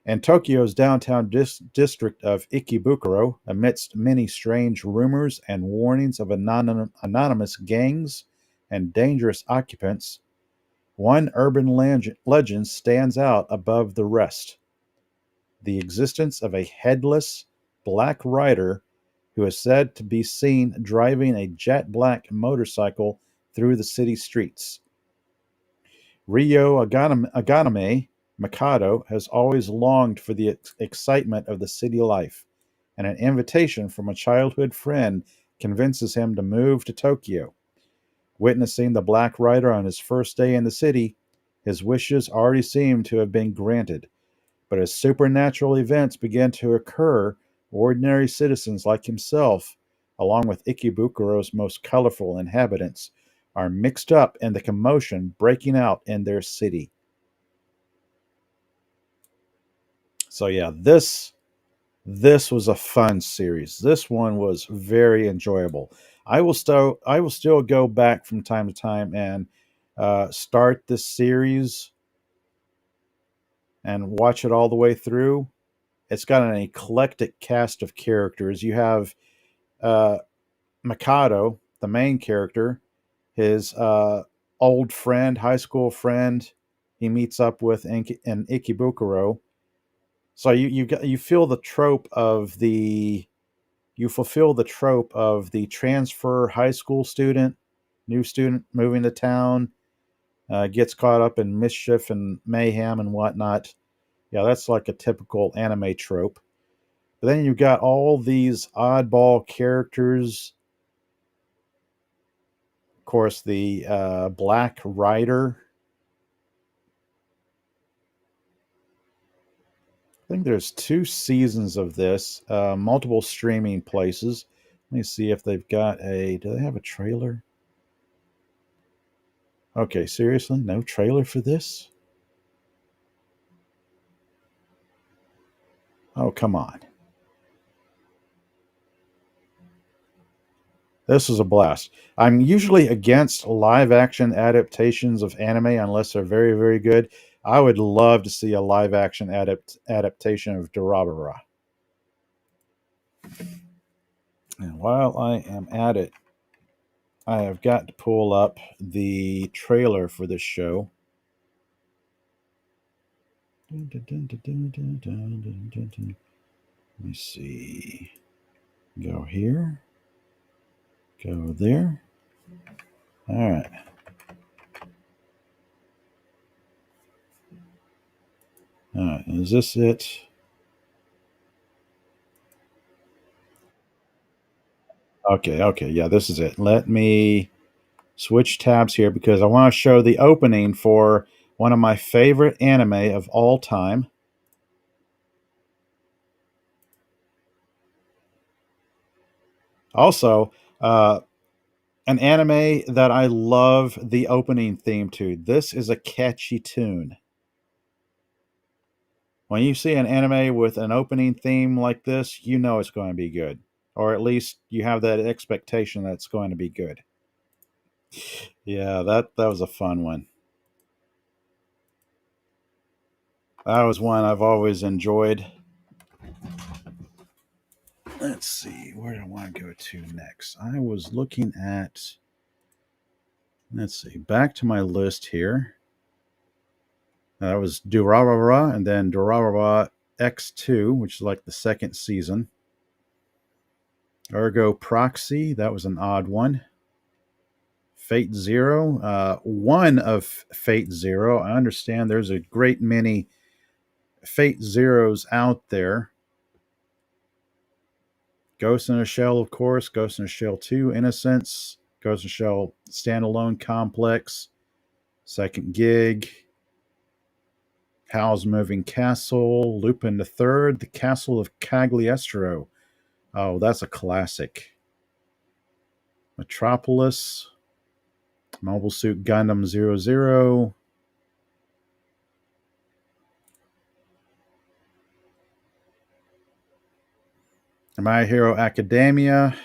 In Tokyo's downtown district of Ikebukuro, amidst many strange rumors and warnings of anonymous gangs and dangerous occupants, one urban legend stands out above the rest: the existence of a headless black rider who is said to be seen driving a jet black motorcycle through the city streets. Ryo Aganame Mikado has always longed for the excitement of the city life, and an invitation from a childhood friend convinces him to move to Tokyo. Witnessing the Black Rider on his first day in the city, his wishes already seem to have been granted. But as supernatural events begin to occur, ordinary citizens like himself, along with Ikebukuro's most colorful inhabitants, are mixed up in the commotion breaking out in their city. So yeah, this was a fun series. This one was very enjoyable. I will still go back from time to time and start this series and watch it all the way through. It's got an eclectic cast of characters. You have uh, Mikado, the main character, his old friend, high school friend, he meets up with in Ikebukuro. So you feel the trope of the you fulfill the trope of the transfer high school student, new student moving to town, gets caught up in mischief and mayhem and whatnot. Yeah, that's like a typical anime trope. But then you've got all these oddball characters. Of course, the Black Rider. I think there's 2 seasons of this, multiple streaming places. Let me see if they've got a. Do they have a trailer? Okay, seriously? No trailer for this? Oh, come on. This was a blast. I'm usually against live action adaptations of anime unless they're very, very good. I would love to see a live action adaptation of Durarara. And while I am at it, I have got to pull up the trailer for this show. Let me see. Go here. Go there. All right. All right. Is this it? Okay. Yeah, this is it. Let me switch tabs here because I want to show the opening for one of my favorite anime of all time. Also, an anime that I love the opening theme to. This is a catchy tune. When you see an anime with an opening theme like this, you know it's going to be good. Or at least you have that expectation that it's going to be good. Yeah, that was a fun one. That was one I've always enjoyed. Let's see, where do I want to go to next? I was looking at, let's see, back to my list here. That was Durarara and then Durarara X2, which is like the second season. Ergo Proxy, that was an odd one. Fate Zero, one of Fate Zero. I understand there's a great many Fate Zeros out there. Ghost in a Shell, of course. Ghost in a Shell 2, Innocence. Ghost in a Shell Standalone Complex. Second Gig. Howl's Moving Castle. Lupin the Third. The Castle of Cagliostro. Oh, that's a classic. Metropolis. Mobile Suit Gundam 00. My Hero Academia.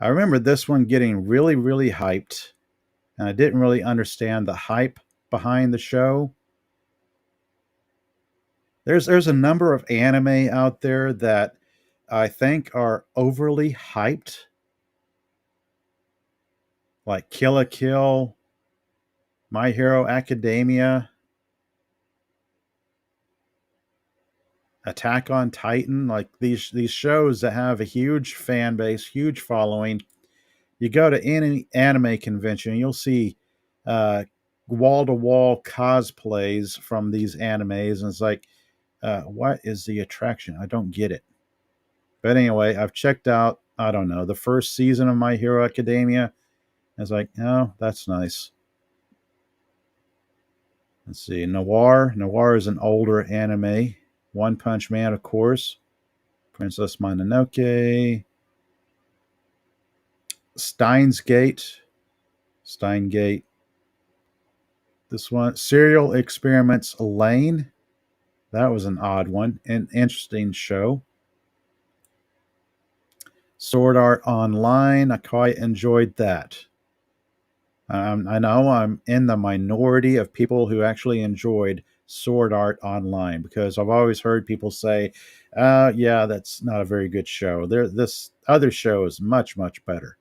I remember this one getting really, really hyped, and I didn't really understand the hype behind the show. There's a number of anime out there that I think are overly hyped, like Kill la Kill, My Hero Academia, Attack on Titan, like these shows that have a huge fan base, huge following. You go to any anime convention, you'll see wall to wall cosplays from these animes, and it's like, what is the attraction? I don't get it. But anyway, I've checked out, I don't know, the first season of My Hero Academia. I was like, oh, that's nice. Let's see, Noir. Noir is an older anime. One Punch Man, of course. Princess Mononoke. Steins Gate. Steingate. This one, Serial Experiments Lane. That was an odd one. An interesting show. Sword Art Online. I quite enjoyed that. I know I'm in the minority of people who actually enjoyed Sword Art Online because I've always heard people say, yeah, that's not a very good show. This other show is much, much better.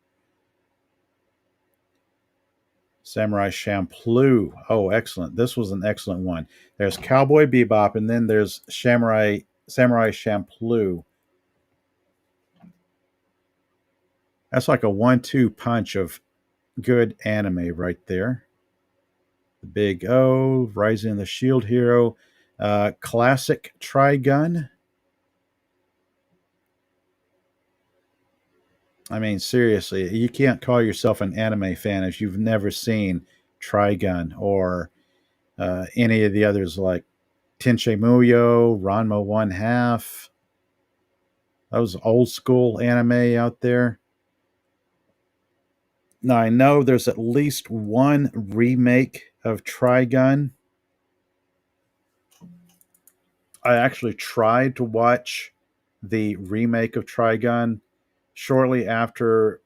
Samurai Champloo. Oh, excellent. This was an excellent one. There's Cowboy Bebop, and then there's Samurai Champloo. That's like a 1-2 punch of good anime right there. The Big O, Rising of the Shield Hero, classic Trigun. I mean, seriously, you can't call yourself an anime fan if you've never seen Trigun or any of the others like Tensei Muyo, Ranma One Half. Those old school anime out there. Now, I know there's at least one remake of Trigun. I actually tried to watch the remake of Trigun shortly after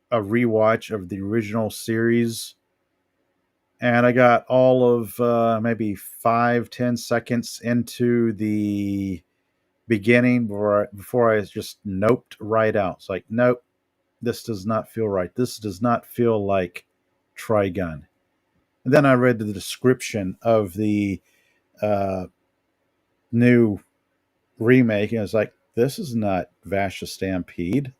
a rewatch of the original series. And I got all of maybe 5-10 seconds into the beginning before I just noped right out. It's like, nope, this does not feel right. This does not feel like Trigun. And then I read the description of the new remake, and it's like, this is not Vasha Stampede.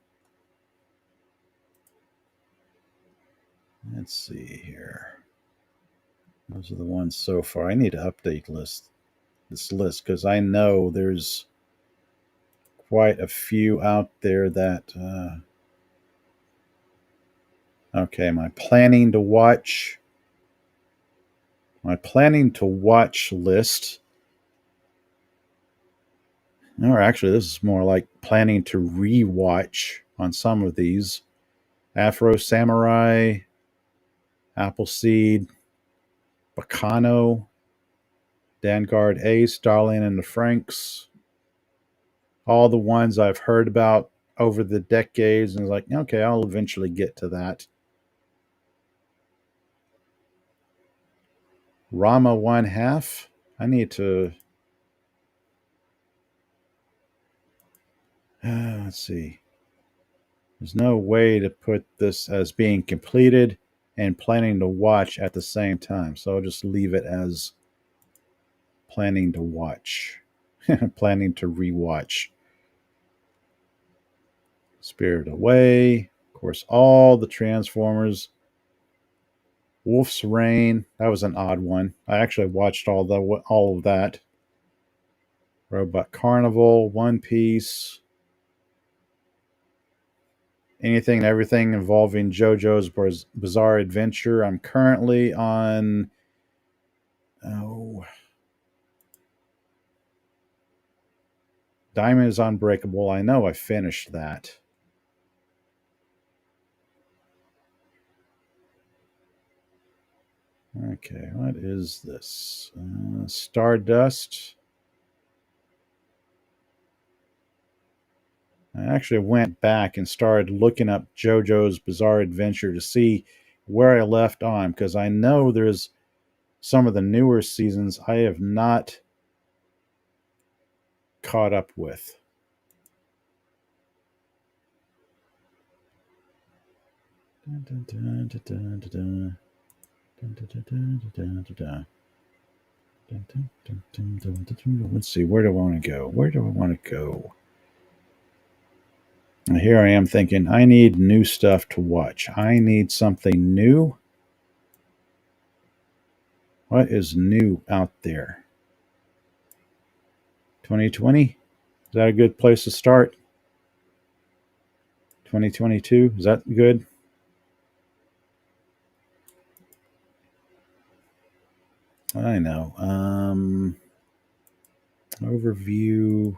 Let's see here. Those are the ones so far. I need to update this list because I know there's quite a few out there that. Okay, my planning to watch list. Or actually, this is more like planning to rewatch on some of these. Afro Samurai, Appleseed, Bacano, Vanguard Ace, Darling and the Franks. All the ones I've heard about over the decades, and like, okay, I'll eventually get to that. Rama One Half. I need to. Let's see. There's no way to put this as being completed and planning to watch at the same time. So I'll just leave it as planning to watch, planning to rewatch. Spirited Away, of course, all the Transformers. Wolf's Rain, that was an odd one. I actually watched all of that. Robot Carnival, One Piece, anything and everything involving JoJo's Bizarre Adventure. I'm currently on Diamond is Unbreakable. I know I finished that. Okay, what is this? Stardust. I actually went back and started looking up JoJo's Bizarre Adventure to see where I left on because I know there's some of the newer seasons I have not caught up with. Let's see, where do I want to go? Where do I want to go? And here I am thinking, I need new stuff to watch. I need something new. What is new out there? 2020? Is that a good place to start? 2022? Is that good? I know. Overview.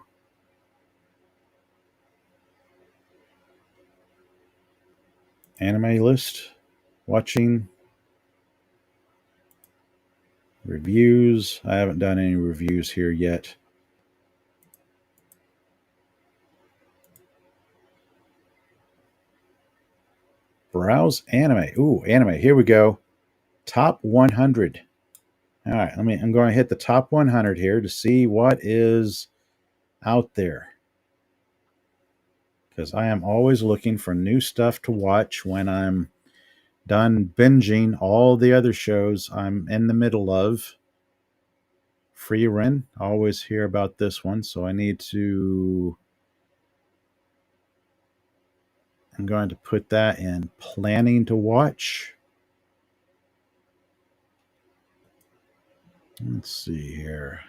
Anime list. Watching. Reviews. I haven't done any reviews here yet. Browse anime. Ooh, anime. Here we go. Top 100. All right, I'm going to hit the top 100 here to see what is out there. Because I am always looking for new stuff to watch when I'm done binging all the other shows I'm in the middle of. Free Ren. I always hear about this one, so I need to. I'm going to put that in planning to watch. Let's see here.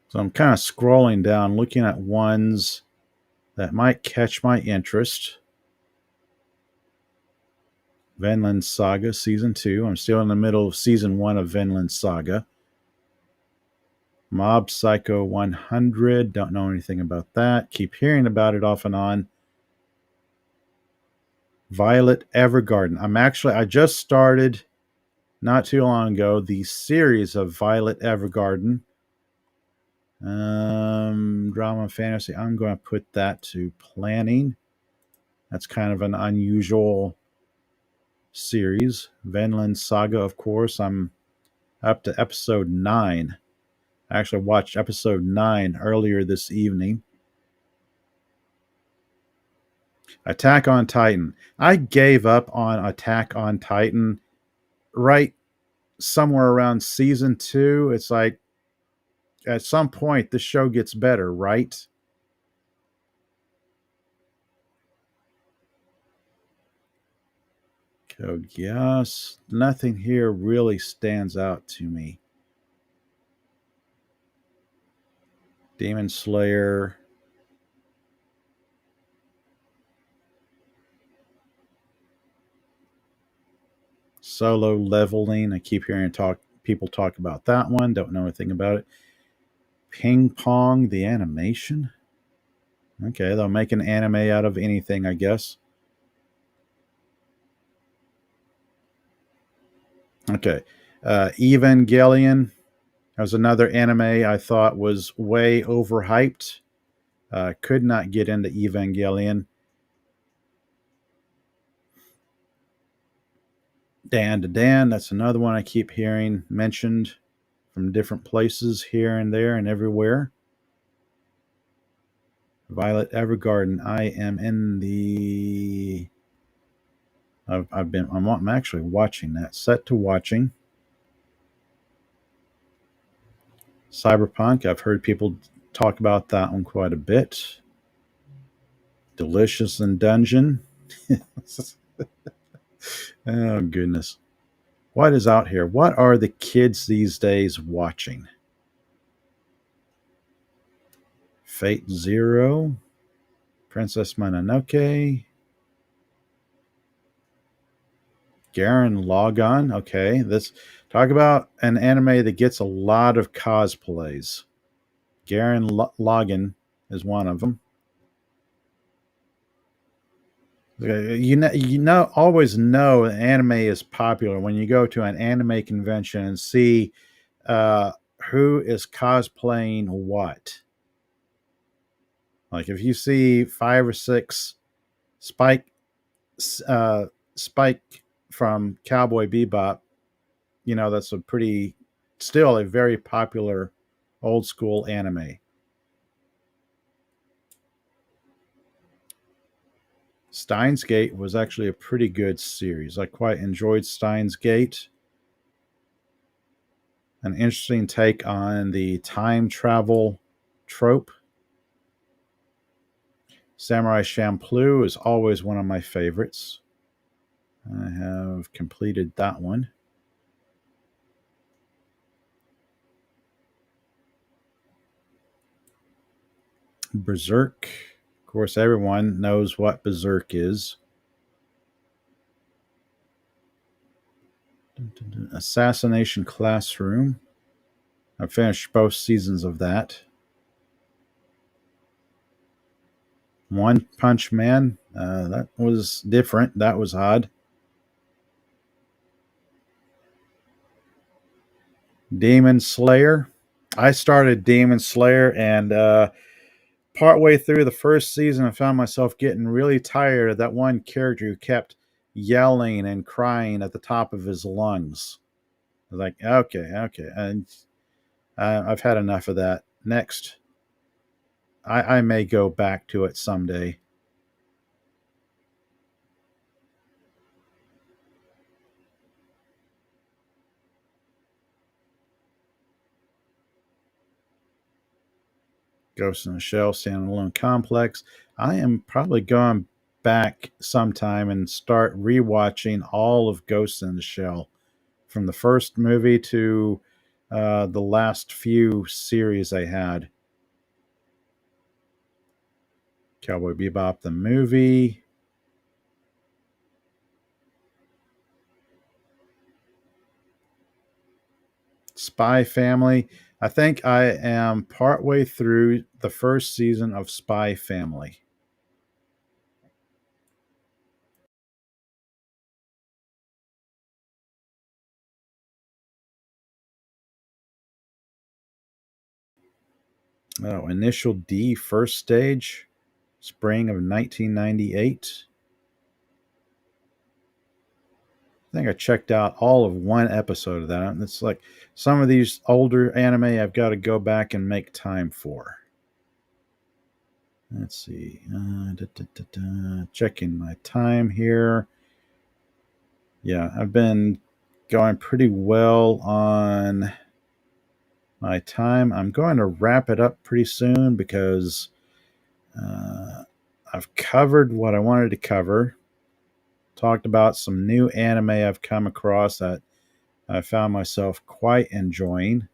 So I'm kind of scrolling down, looking at ones that might catch my interest. Vinland Saga Season 2. I'm still in the middle of Season 1 of Vinland Saga. Mob Psycho 100. Don't know anything about that. Keep hearing about it off and on. Violet Evergarden. I just started not too long ago the series of Violet Evergarden. Drama fantasy. I'm going to put that to planning. That's kind of an unusual series. Vinland Saga, of course. I'm up to episode 9. I actually watched episode 9 earlier this evening. Attack on Titan. I gave up on Attack on Titan right somewhere around season 2. It's like at some point the show gets better, right? Code Geass. Nothing here really stands out to me. Demon Slayer. Solo Leveling. I keep hearing people talk about that one. Don't know anything about it. Ping Pong, the animation. Okay, they'll make an anime out of anything, I guess. Okay. Evangelion. That was another anime I thought was way overhyped. Could not get into Evangelion. Dan to Dan. That's another one I keep hearing mentioned from different places here and there and everywhere. Violet Evergarden. I am in the. I'm actually watching that. Set to watching. Cyberpunk. I've heard people talk about that one quite a bit. Delicious in Dungeon. Oh, goodness. What is out here? What are the kids these days watching? Fate Zero. Princess Mononoke. Garen Logon. Okay, talk about an anime that gets a lot of cosplays. Garen Logan is one of them. Always know an anime is popular when you go to an anime convention and see who is cosplaying what. Like if you see 5 or 6 Spike from Cowboy Bebop, that's still a very popular old school anime. Steins Gate was actually a pretty good series. I quite enjoyed Steins Gate. An interesting take on the time travel trope. Samurai Champloo is always one of my favorites. I have completed that one. Berserk. Of course, everyone knows what Berserk is. Assassination Classroom. I've finished both seasons of that. One Punch Man. That was different. That was odd. Demon Slayer. I started Demon Slayer, and partway through the first season, I found myself getting really tired of that one character who kept yelling and crying at the top of his lungs. I was like, okay. And I've had enough of that. Next. I may go back to it someday. Ghost in the Shell standalone complex. I am probably going back sometime and start rewatching all of Ghost in the Shell from the first movie to the last few series I had. Cowboy Bebop the movie. Spy Family. I think I am partway through the first season of Spy Family. Oh, Initial D, first stage, spring of 1998. I think I checked out all of one episode of that. And it's like some of these older anime I've got to go back and make time for. Let's see. Checking my time here. Yeah, I've been going pretty well on my time. I'm going to wrap it up pretty soon because I've covered what I wanted to cover. Talked about some new anime I've come across that I found myself quite enjoying.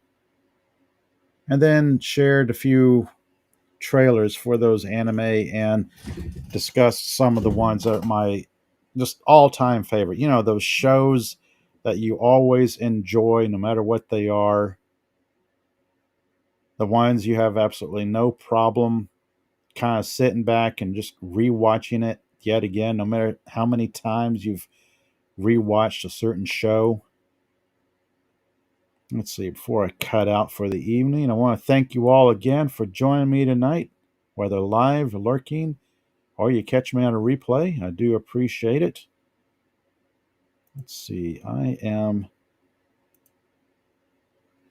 And then shared a few trailers for those anime and discussed some of the ones that are my just all-time favorite. You know, those shows that you always enjoy no matter what they are. The ones you have absolutely no problem kind of sitting back and just rewatching it yet again, no matter how many times you've rewatched a certain show. Let's see, before I cut out for the evening, I want to thank you all again for joining me tonight, whether live, lurking, or you catch me on a replay. I do appreciate it. Let's see,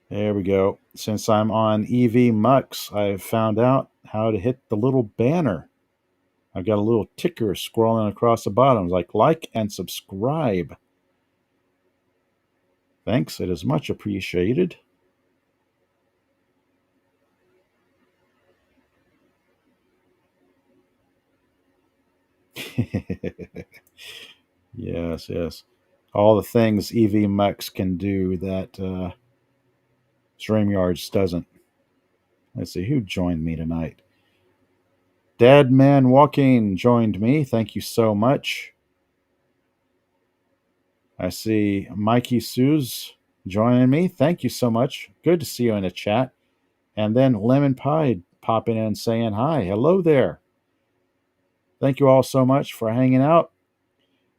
there we go. Since I'm on EV Mux, I've found out how to hit the little banner. I've got a little ticker scrolling across the bottom, like and subscribe. Thanks, it is much appreciated. Yes. All the things EV Mux can do that StreamYards doesn't. Let's see, who joined me tonight? Dead Man Walking joined me. Thank you so much. I see Mikey Suze joining me. Thank you so much. Good to see you in the chat. And then Lemon Pie popping in and saying hi. Hello there. Thank you all so much for hanging out.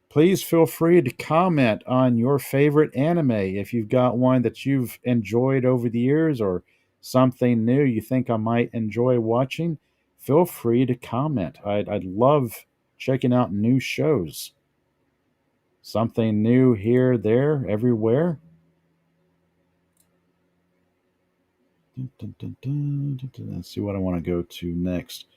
Please feel free to comment on your favorite anime if you've got one that you've enjoyed over the years or something new you think I might enjoy watching. Feel free to comment. I'd love checking out new shows. Something new here, there, everywhere. Let's see what I want to go to next.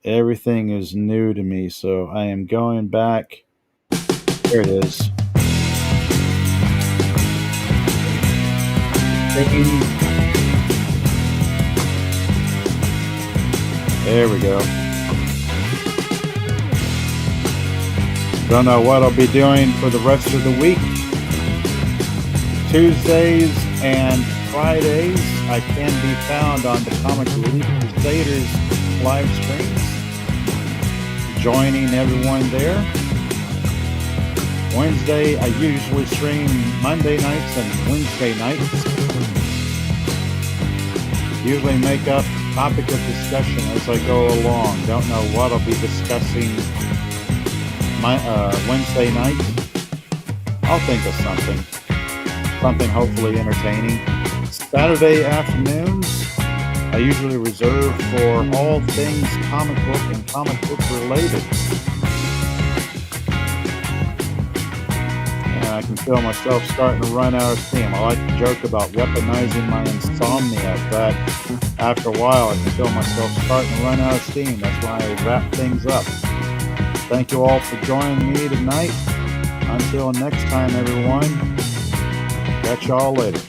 Everything is new to me, so I am going back. There it is. There we go. Don't know what I'll be doing for the rest of the week. Tuesdays and Fridays, I can be found on the Comic Relief Crusaders live streams, joining everyone there. Wednesday, I usually stream Monday nights and Wednesday nights. Usually make up topic of discussion as I go along. Don't know what I'll be discussing my Wednesday night. I'll think of something hopefully entertaining. Saturday afternoons, I usually reserve for all things comic book and comic book related. And I can feel myself starting to run out of steam. I like to joke about weaponizing my insomnia, but after a while I can feel myself starting to run out of steam. That's why I wrap things up. Thank you all for joining me tonight. Until next time, everyone. Catch y'all later.